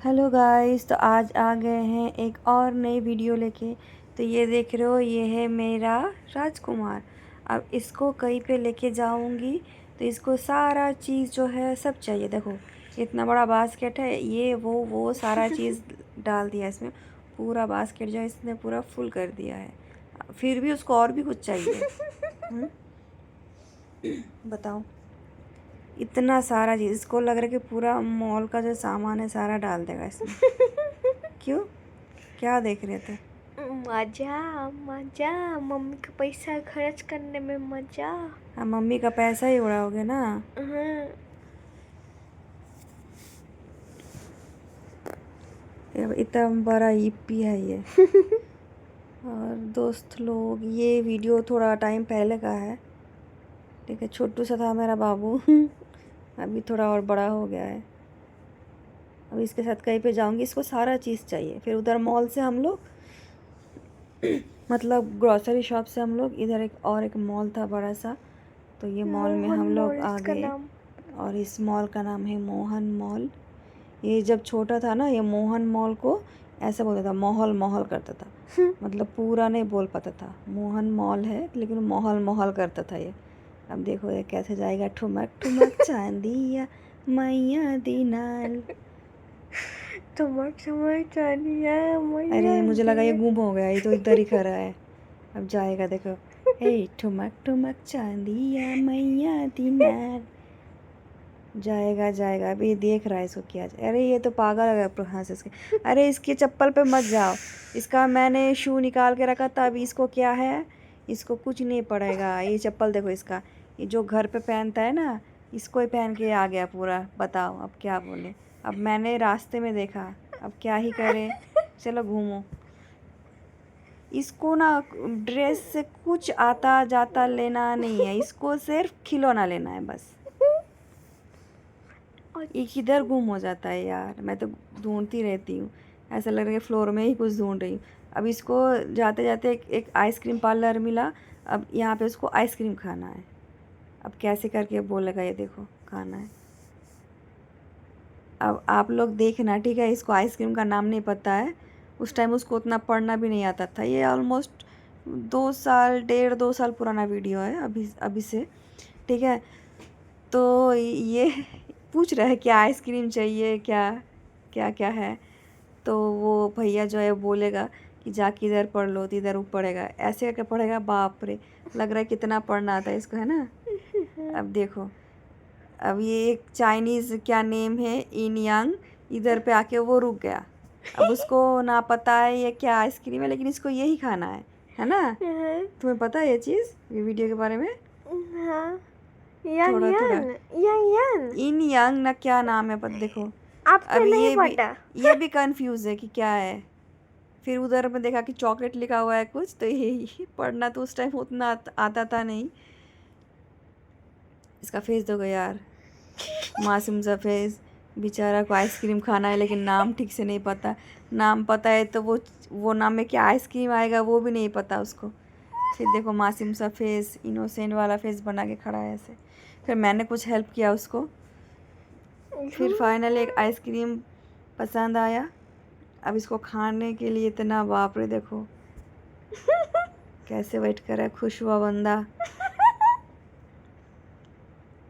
Hello guys, तो आज आ गए हैं एक और नई वीडियो लेके। तो ये देख रहे हो, ये है मेरा राजकुमार। अब इसको कहीं पे लेके जाऊंगी तो इसको सारा चीज़ जो है सब चाहिए। देखो इतना बड़ा बास्केट है, ये वो सारा चीज़ डाल दिया इसमें। पूरा बास्केट जो है इसने पूरा फुल कर दिया है। फिर भी उसको और भी कुछ चाहिए। बताओ, इतना सारा चीज़ इसको लग रहा है कि पूरा मॉल का जो सामान है सारा डाल देगा इसमें। क्यों, क्या देख रहे थे? मजा मजा, मम्मी का पैसा खर्च करने में मजा। हाँ, मम्मी का पैसा ही उड़ाओगे ना। हाँ। इतना बड़ा ईपी है ये। और दोस्त लोग, ये वीडियो थोड़ा टाइम पहले का है। ठीक है, छोटू सा था मेरा बाबू। अभी थोड़ा और बड़ा हो गया है। अब इसके साथ कहीं पे जाऊंगी, इसको सारा चीज़ चाहिए। फिर उधर मॉल से हम लोग मतलब ग्रॉसरी शॉप से हम लोग इधर एक मॉल था बड़ा सा, तो ये मॉल में मोहन हम लोग मॉल आ इसका गए। नाम। और इस मॉल का नाम है मोहन मॉल। ये जब छोटा था ना, ये मोहन मॉल को ऐसा बोलता था, मोहल मोहल करता था। मतलब पूरा नहीं बोल पाता था। मोहन मॉल है लेकिन मोहल मोहल करता था ये। अब देखो ये कैसे जाएगा। ठुमक ठुमक चांदिया मैया दीनाल। टमक टमक चानिया मैया अरे मुझे लगा ये दिया। गुम हो गया, ये तो इधर ही खड़ा है। अब जाएगा, देखो। हे ठुमक ठुमक चांदिया मैया दीनाल। जाएगा जाएगा, अभी ये देख रहा है इसको क्या। अरे ये तो पागल है हंस इसके। अरे इसके चप्पल पे मत जाओ। इसका मैंने शू निकाल के रखा था, अभी इसको क्या है, इसको कुछ नहीं पड़ेगा। ये चप्पल देखो इसका, ये जो घर पे पहनता है ना, इसको ही पहन के आ गया पूरा। बताओ अब क्या बोले। अब मैंने रास्ते में देखा, अब क्या ही करे। चलो घूमो। इसको ना ड्रेस से कुछ आता जाता लेना नहीं है, इसको सिर्फ खिलौना लेना है बस। ये किधर गुम हो जाता है यार, मैं तो ढूंढती रहती हूँ। ऐसा लग रहा है फ्लोर में ही कुछ ढूंढ रही हूँ। अब इसको जाते जाते एक आइसक्रीम पार्लर मिला। अब यहाँ पे उसको आइसक्रीम खाना है। अब कैसे करके बोलेगा, ये देखो खाना है। अब आप लोग देखना, ठीक है। इसको आइसक्रीम का नाम नहीं पता है। उस टाइम उसको उतना पढ़ना भी नहीं आता था। ये ऑलमोस्ट 2 साल, 1.5-2 साल पुराना वीडियो है अभी अभी से। ठीक है, तो ये पूछ रहा है क्या आइसक्रीम चाहिए, क्या क्या क्या है। तो वो भैया जो है बोलेगा कि जाके इधर पढ़ लो, तो इधर पढ़ेगा। ऐसे करके पढ़ेगा। बाप रे, लग रहा है कितना पढ़ना आता है इसको, है ना। अब देखो, अब ये एक चाइनीज़ क्या नेम है, इन यांग, इधर पे आके वो रुक गया। अब उसको ना पता है ये क्या आइसक्रीम है, लेकिन इसको यही खाना है ना। तुम्हें पता है ये चीज़, ये वीडियो के बारे में? हाँ। यन थोड़ा थोड़ा। यन यन यन। इन यांग ना क्या नाम है, पर देखो। आपको अब नहीं ये भी पता? ये भी कंफ्यूज है कि क्या है। फिर उधर में देखा कि चॉकलेट लिखा हुआ है कुछ, तो ये पढ़ना तो उस टाइम उतना आता था नहीं। इसका फेस देखो यार, मासूम सा फेस। बेचारा को आइसक्रीम खाना है लेकिन नाम ठीक से नहीं पता। नाम पता है तो वो नाम में क्या आइसक्रीम आएगा वो भी नहीं पता उसको। फिर देखो मासूम सा फेस, इनोसेंट वाला फेस बना के खड़ा है ऐसे। फिर मैंने कुछ हेल्प किया उसको। फिर फाइनली एक आइसक्रीम पसंद आया। अब इसको खाने के लिए इतना, बाप रे देखो कैसे वेट कर रहा है, खुश हुआ बंदा।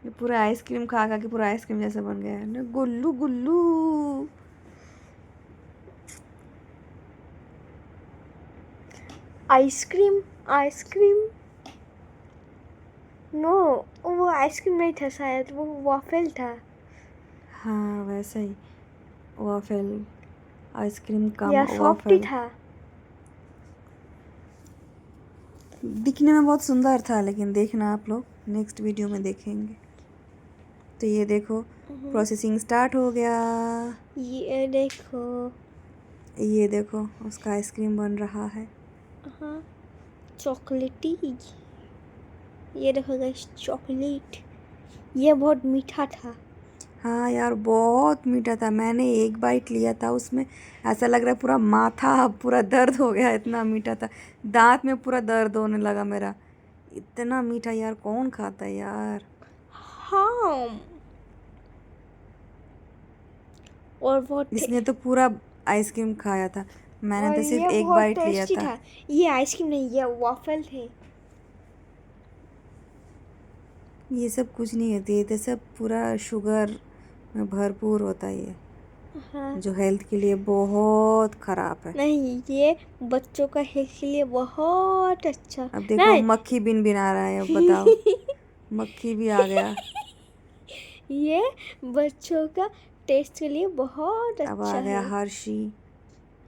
ये पूरा आइसक्रीम खा खा के पूरा आइसक्रीम जैसा बन गया है ना, Gullu Gullu. Ice cream ice cream. No, वो आइसक्रीम नहीं था, शायद वो वॉफल था। हाँ वैसा ही, वाफल, आइसक्रीम कम या सॉफ्टी वाफल। था। दिखने में बहुत सुंदर था, लेकिन देखना आप लोग नेक्स्ट वीडियो में देखेंगे। तो ये देखो प्रोसेसिंग स्टार्ट हो गया। ये देखो। ये देखो उसका आइसक्रीम बन रहा है। हाँ, चॉकलेटी। ये देखो गाइस, चॉकलेट। ये बहुत मीठा था। हाँ यार, बहुत मीठा था। मैंने एक बाइट लिया था, उसमें ऐसा लग रहा है पूरा माथा पूरा दर्द हो गया, इतना मीठा था। दांत में पूरा दर्द होने लगा मेरा। इतना मीठा यार कौन खाता है यार। हाँ। और बहुत इसने तो पूरा आइसक्रीम खाया था, मैंने और तो सिर्फ ये एक बहुत बाइट लिया टेस्टी था। था। ये आइसक्रीम नहीं, ये वॉफल थे। ये सब कुछ नहीं होती, ये तो सब पूरा शुगर में भरपूर होता है ये, हाँ। जो हेल्थ के लिए बहुत खराब है। नहीं, ये बच्चों का हेल्थ के लिए बहुत अच्छा। अब देखो नहीं। मक्खी बिन बिन आ रहा है, अब बताओ, मक्खी भी आ गया। ये बच्चों का टेस्ट के लिए बहुत अब अच्छा आ गया है। हर्षी।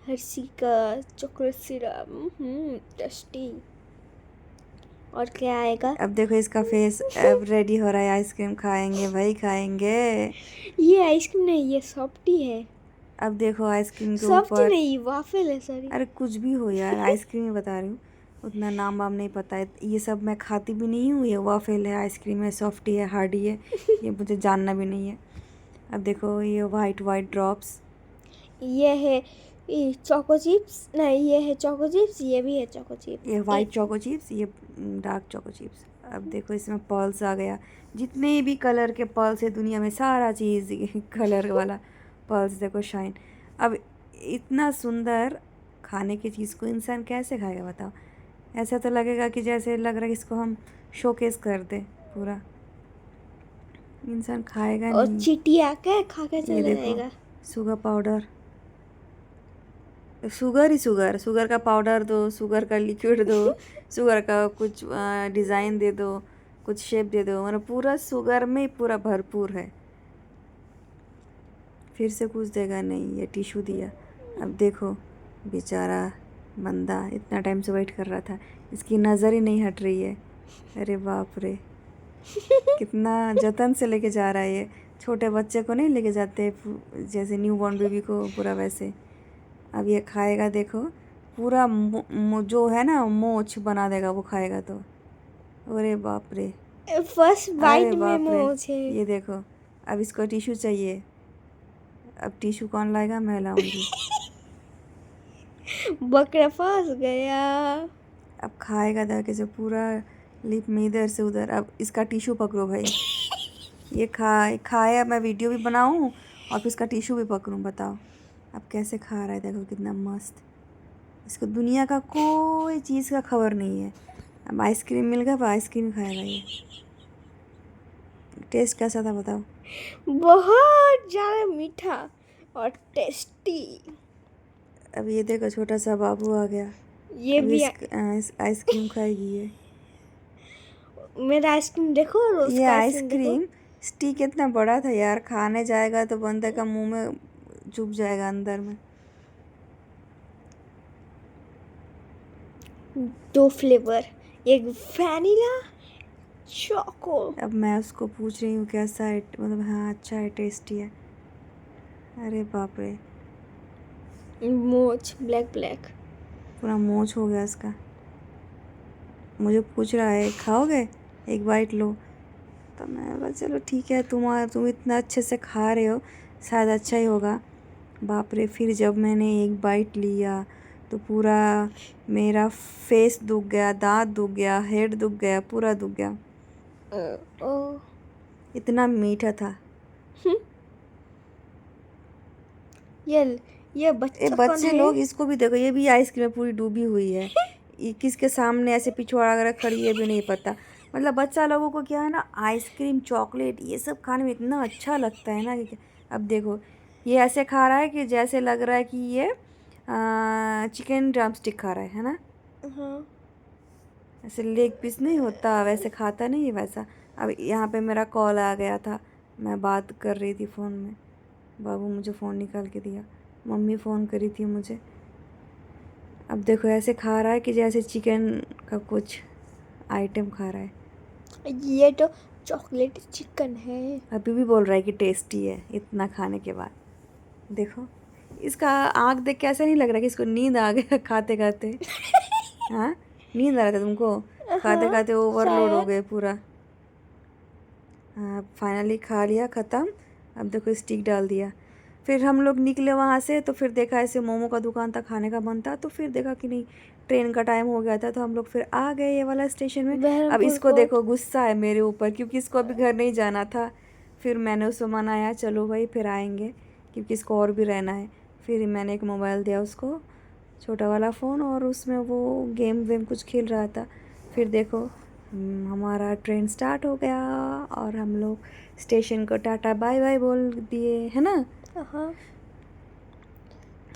हर्षी का चॉकलेट सिरप टेस्टी। और क्या आएगा? अब देखो इसका फेस अब रेडी हो रहा है, आइसक्रीम खाएंगे भाई खाएंगे। ये आइसक्रीम नहीं, ये सॉफ्टी है। अब देखो आइसक्रीम के सॉफ्टी ऊपर, नहीं, वाफल है, सॉरी। अरे कुछ भी हो यार, आइसक्रीम ही बता रही हूँ, उतना नाम वाम नहीं पता है, ये सब मैं खाती भी नहीं हूँ। ये वाफेल है, आइसक्रीम है, सॉफ्टी है, हार्डी है, ये मुझे जानना भी नहीं है। अब देखो ये वाइट वाइट ड्रॉप्स, ये है चोको चिप्स। नहीं, ये है चोको चिप्स, ये भी है चोको चिप्स। ये वाइट चोको चिप्स, ये डार्क चोको चिप्स। अब देखो इसमें पर्ल्स आ गया, जितने भी कलर के पर्ल्स है दुनिया में, सारा चीज़ कलर वाला पर्ल्स देखो शाइन। अब इतना सुंदर खाने की चीज़ को इंसान कैसे खाएगा बताओ? ऐसा तो लगेगा कि जैसे लग रहा है कि इसको हम शोकेस कर दे पूरा, इंसान खाएगा और नहीं। चींटी आके खा के ये चला देखो जाएगा। शुगर पाउडर, शुगर ही शुगर, शुगर का पाउडर दो, शुगर का लिक्विड दो, शुगर का कुछ डिज़ाइन दे दो, कुछ शेप दे दो, मतलब पूरा शुगर में पूरा भरपूर है। फिर से कुछ देगा नहीं, ये टिश्यू दिया। अब देखो बेचारा बंदा इतना टाइम से वेट कर रहा था, इसकी नज़र ही नहीं हट रही है। अरे बाप रे, कितना जतन से लेके जा रहा है ये, छोटे बच्चे को नहीं लेके जाते जैसे न्यू बॉर्न बेबी को, पूरा वैसे। अब ये खाएगा देखो, पूरा जो है ना मोछ बना देगा वो खाएगा तो। अरे बाप रे, फर्स्ट अरे बाइट में बाप रे, मुझे ये देखो। अब इसको टिश्यू चाहिए, अब टिश्यू कौन लाएगा? मैं लाऊंगी। बकरा फंस गया। अब खाएगा जाके से पूरा लिप में इधर से उधर। अब इसका टिश्यू पकड़ो भाई, ये खाए, अब मैं वीडियो भी बनाऊं और फिर इसका टिश्यू भी पकड़ूं, बताओ अब कैसे खा रहा है, देखो कितना मस्त। इसको दुनिया का कोई चीज़ का खबर नहीं है। अब आइसक्रीम मिल गया, अब आइसक्रीम खाएगा ये। टेस्ट कैसा था बताओ? बहुत ज़्यादा मीठा और टेस्टी। अब ये देखो छोटा सा बाबू आ गया, ये अब भी इस आइसक्रीम खाएगी ये। मेरा आइसक्रीम देखो और ये उसका आइसक्रीम देखो। आइसक्रीम स्टिक इतना बड़ा था यार, खाने जाएगा तो बंदे का मुंह में चुभ जाएगा अंदर में। 2 फ्लेवर, एक वैनिला, चोको। अब मैं उसको पूछ रही हूँ कैसा है, मतलब हाँ अच्छा है, टेस्टी है। अरे बाप रे, मोच ब्लैक ब्लैक। पूरा मोच हो गया इसका। मुझे पूछ रहा है खाओगे, एक बाइट लो। तो मैं बोला चलो ठीक है, तुम इतना अच्छे से खा रहे हो, शायद अच्छा ही होगा। बाप रे, फिर जब मैंने एक बाइट लिया तो पूरा मेरा फेस दुख गया, दांत दुख गया, हेड दुख गया, पूरा दुख गया, ओ इतना मीठा था। ये ये बच्चा कौन बच्चे है? लोग इसको भी देखो, ये भी आइसक्रीम में पूरी डूबी हुई है। ये किसके सामने ऐसे पिछवाड़ा कर खड़ी है भी नहीं पता। मतलब बच्चा लोगों को क्या है ना, आइसक्रीम चॉकलेट ये सब खाने में इतना अच्छा लगता है ना कि अब देखो ये ऐसे खा रहा है कि जैसे लग रहा है कि ये चिकन ड्रमस्टिक खा रहा है ना। हाँ। ऐसे लेग पीस नहीं होता वैसे खाता नहीं है वैसा। अब यहाँ पे मेरा कॉल आ गया था, मैं बात कर रही थी फ़ोन में, बाबू मुझे फ़ोन निकाल के दिया, मम्मी फ़ोन करी थी मुझे। अब देखो ऐसे खा रहा है कि जैसे चिकन का कुछ आइटम खा रहा है। ये तो चॉकलेट चिकन है। अभी भी बोल रहा है कि टेस्टी है इतना खाने के बाद। देखो इसका आँख देख के ऐसा नहीं लग रहा कि इसको नींद आ गया खाते खाते। हाँ, नींद आ रहा था तुमको? खाते हाँ, खाते ओवरलोड हो शायद। गए पूरा। हाँ फाइनली खा लिया, ख़त्म। अब देखो स्टिक डाल दिया। फिर हम लोग निकले वहाँ से तो फिर देखा ऐसे मोमो का दुकान था, खाने का मन था, तो फिर देखा कि नहीं ट्रेन का टाइम हो गया था, तो हम लोग फिर आ गए ये वाला स्टेशन में। अब बहरमपुर इसको कोर्ट। देखो गुस्सा है मेरे ऊपर, क्योंकि इसको अभी घर नहीं जाना था। फिर मैंने उसको मनाया चलो भाई फिर आएंगे, क्योंकि इसको और भी रहना है। फिर मैंने एक मोबाइल दिया उसको, छोटा वाला फ़ोन, और उसमें वो गेम वेम कुछ खेल रहा था। फिर देखो हमारा ट्रेन स्टार्ट हो गया और हम लोग स्टेशन को टाटा बाय बाय बोल दिए, है ना। हाँ,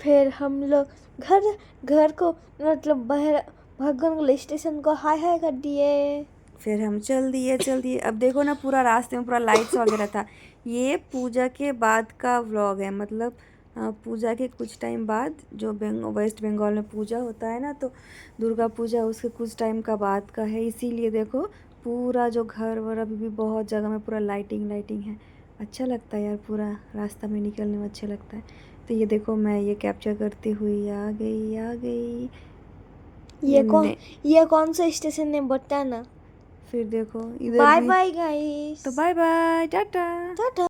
फिर हम लोग घर को मतलब बाहर भगवान स्टेशन को हाय हाय कर दिए। फिर हम चल दिए। अब देखो ना, पूरा रास्ते में पूरा लाइट्स वगैरह था। ये पूजा के बाद का व्लॉग है, मतलब पूजा के कुछ टाइम बाद, जो वेस्ट बंगाल में पूजा होता है ना, तो दुर्गा पूजा उसके कुछ टाइम का बाद का है। इसीलिए देखो पूरा जो घर वर अभी भी बहुत जगह में पूरा लाइटिंग है। अच्छा लगता है यार, पूरा रास्ता में निकलने में अच्छा लगता है। तो ये देखो मैं ये कैप्चर करती हुई आ गई। ये कौन सा स्टेशन है बताना। फिर देखो इधर बाय भी। बाय गाइस, तो बाय बाय, टाटा। टाटा।